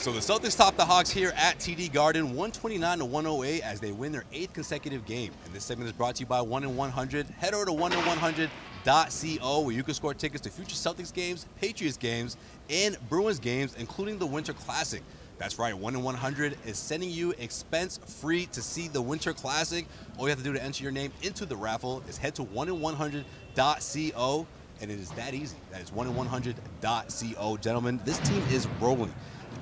So the Celtics top the Hawks here at TD Garden, 129-108 as they win their 8th consecutive game. And this segment is brought to you by 1-in-100. Head over to 1-in-100.co where you can score tickets to future Celtics games, Patriots games, and Bruins games, including the Winter Classic. That's right, 1-in-100 is sending you expense-free to see the Winter Classic. All you have to do to enter your name into the raffle is head to 1-in-100.co, and it is that easy. That is 1-in-100.co. Gentlemen, this team is rolling.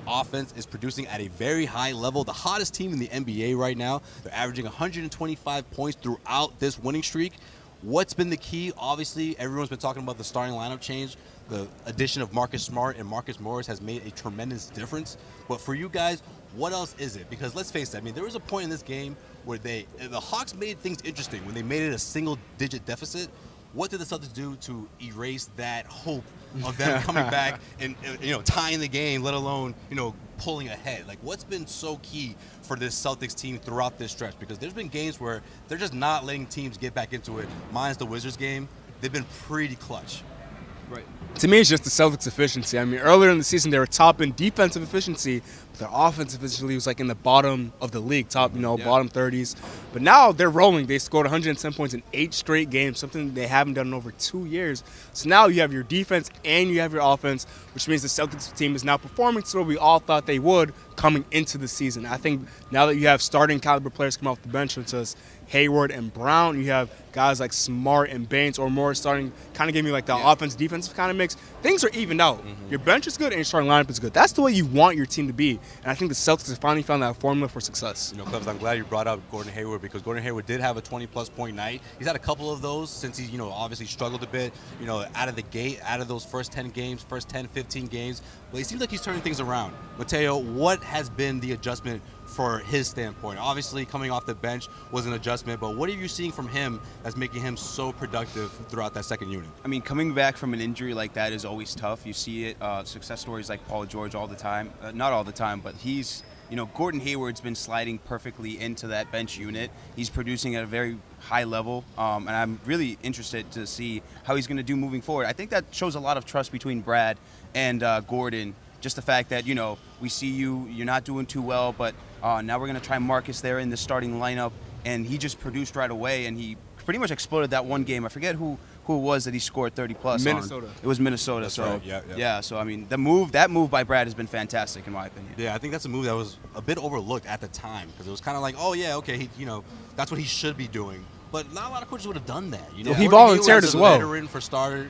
Offense is producing at a very high level, the hottest team in the NBA right now. They're averaging 125 points throughout this winning streak. What's been the key? Obviously, everyone's been talking about the starting lineup change. The addition of Marcus Smart and Marcus Morris has made a tremendous difference. But for you guys, what else is it? Because let's face it, I mean, there was a point in this game where the Hawks made things interesting when they made it a single-digit deficit. What did the Celtics do to erase that hope of them coming back and tying the game, let alone pulling ahead? Like, what's been so key for this Celtics team throughout this stretch? Because there's been games where they're just not letting teams get back into it. Minus the Wizards game, they've been pretty clutch. Right. To me, it's just the Celtics' efficiency. I mean, earlier in the season, they were top in defensive efficiency, but their offensive efficiency was like in the bottom of the league, bottom 30s. But now they're rolling. They scored 110 points in 8 straight games, something they haven't done in over 2 years. So now you have your defense and you have your offense, which means the Celtics team is now performing to what we all thought they would coming into the season. I think now that you have starting caliber players come off the bench, such as Hayward and Brown, you have guys like Smart and Baines or Morris starting, kind of giving you like the offense-defensive kind of mix. Things are evened out. Your bench is good and your starting lineup is good. That's the way you want your team to be. And I think the Celtics have finally found that formula for success. Clebs, I'm glad you brought up Gordon Hayward because Gordon Hayward did have a 20-plus point night. He's had a couple of those since he's, obviously struggled a bit, out of the gate, out of those first 10 games, first 10, 15 games. But it seems like he's turning things around. Mateo, what has been the adjustment for his standpoint? Obviously, coming off the bench was an adjustment, but what are you seeing from him that's making him so productive throughout that second unit? I mean, coming back from an injury like that is always tough. You see it, success stories like Paul George all the time. Not all the time, but he's, Gordon Hayward's been sliding perfectly into that bench unit. He's producing at a very high level, and I'm really interested to see how he's going to do moving forward. I think that shows a lot of trust between Brad and Gordon. Just the fact that, we see you're not doing too well, but now we're going to try Marcus there in the starting lineup, and he just produced right away, and he pretty much exploded that one game. I forget who it was that he scored 30-plus on. Minnesota. It was Minnesota. That's so right. Yeah, so I mean, that move by Brad has been fantastic in my opinion. Yeah, I think that's a move that was a bit overlooked at the time because it was kind of like, oh yeah, okay, that's what he should be doing. But not a lot of coaches would have done that. Well, he volunteered as well. Veteran for starter,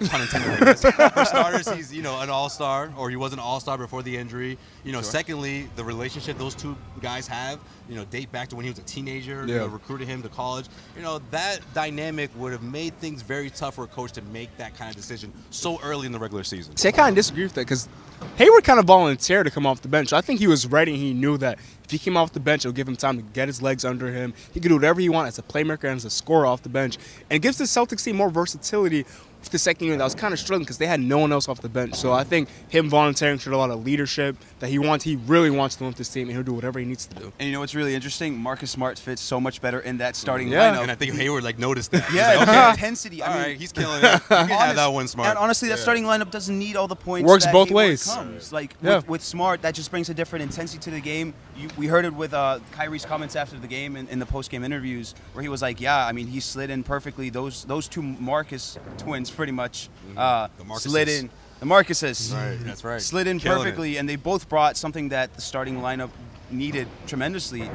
pun intended, I guess. For starters, he's an all-star, or he was an all-star before the injury. Sure. Secondly, the relationship those two guys have, date back to when he was a teenager. Recruited him to college. That dynamic would have made things very tough for a coach to make that kind of decision so early in the regular season. See, I kind of disagree with that because Hayward kind of volunteered to come off the bench. I think he was ready and he knew that if he came off the bench, it would give him time to get his legs under him. He could do whatever he wants as a playmaker and as a scorer off the bench. And it gives the Celtics team more versatility with the second unit that was kind of struggling because they had no one else off the bench. So I think him volunteering showed a lot of leadership that he really wants to win with this team, and he'll do whatever he needs to do. And what's really interesting? Marcus Smart fits so much better in that starting lineup. And I think Hayward noticed that. Okay, intensity. I mean, he's killing it. You can have that one, Smart. And honestly, that starting lineup doesn't need all the points. Works that both Hayward ways. Comes. With Smart, that just brings a different intensity to the game. We heard it with Kyrie's comments after the game in the post-game interviews, where he was like, "Yeah, I mean, he slid in perfectly. Those two Marcus twins, pretty much, slid in. The Marcuses, right? That's right. Slid in perfectly, and they both brought something that the starting lineup needed tremendously.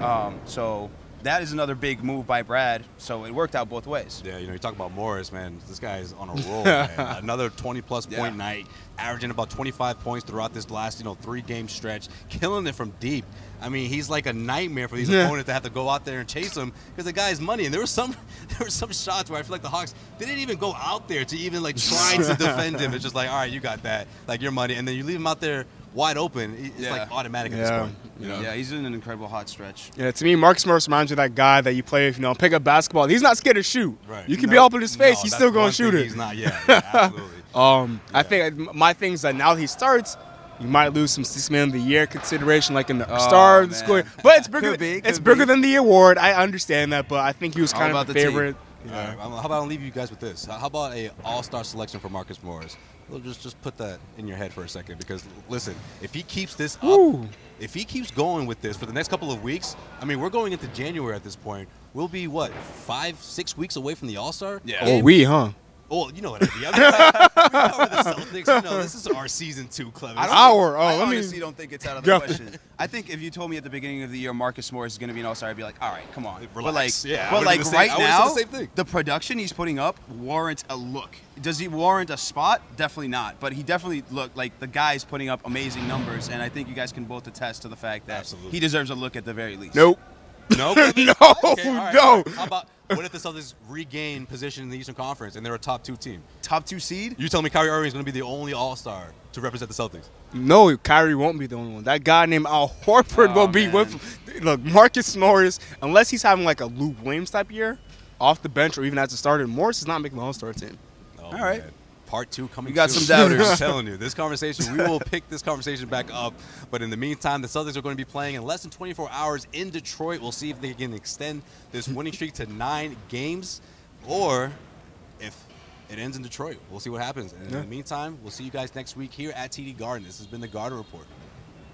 So that is another big move by Brad. So it worked out both ways. Yeah, you talk about Morris, man. This guy is on a roll. Man. Another 20-plus point night, averaging about 25 points throughout this last 3-game stretch, killing it from deep. I mean, he's like a nightmare for these opponents to have to go out there and chase him because the guy's money. And there were some shots where I feel like the Hawks didn't even go out there to even try to defend him. It's just like, all right, you got that, your money, and then you leave him out there wide open. It's automatic at this point. Yeah, he's in an incredible hot stretch. Yeah, to me, Marcus Morris reminds me of that guy that you play with, pick up basketball. He's not scared to shoot. Right. You can be up in his face, he's still going to shoot it. He's not. Yeah, absolutely. I think my thing is that now he starts. You might lose some Sixth Man of the Year consideration, like in the star of the school. But it's bigger. It's bigger than the award. I understand that, but I think he was kind of the favorite Yeah. All right, how about I leave you guys with this? How about a all-star selection for Marcus Morris? We'll just put that in your head for a second, because listen, if he keeps this up, if he keeps going with this for the next couple of weeks, I mean, we're going into January at this point. We'll be what, 5-6 weeks away from the All-Star? Yeah. Oh, we, huh? Oh, you know what I mean. I mean, we cover the Celtics. You know, this is our season 2, Clemens. I honestly don't think it's out of the question. I think if you told me at the beginning of the year Marcus Morris is going to be an All-Star, I'd be like, all right, come on. Relax. But right now, the production he's putting up warrants a look. Does he warrant a spot? Definitely not. But he definitely look like the guy's putting up amazing numbers, and I think you guys can both attest to the fact that he deserves a look at the very least. Nope. No? No, okay, no. How about, what if the Celtics regain position in the Eastern Conference and they're a top 2 team? Top 2 seed? You tell me Kyrie Irving is going to be the only All-Star to represent the Celtics? No, Kyrie won't be the only one. That guy named Al Horford will be with him. Look, Marcus Morris, unless he's having like a Lou Williams type year, off the bench or even as a starter, Morris is not making the All-Star team. Oh, all right. Man. Part 2 coming. You got soon. some doubters. I'm telling you, this conversation, we will pick this conversation back up. But in the meantime, the Celtics are going to be playing in less than 24 hours in Detroit. We'll see if they can extend this winning streak to 9 games, or if it ends in Detroit. We'll see what happens. And in the meantime, we'll see you guys next week here at TD Garden. This has been the Garden Report.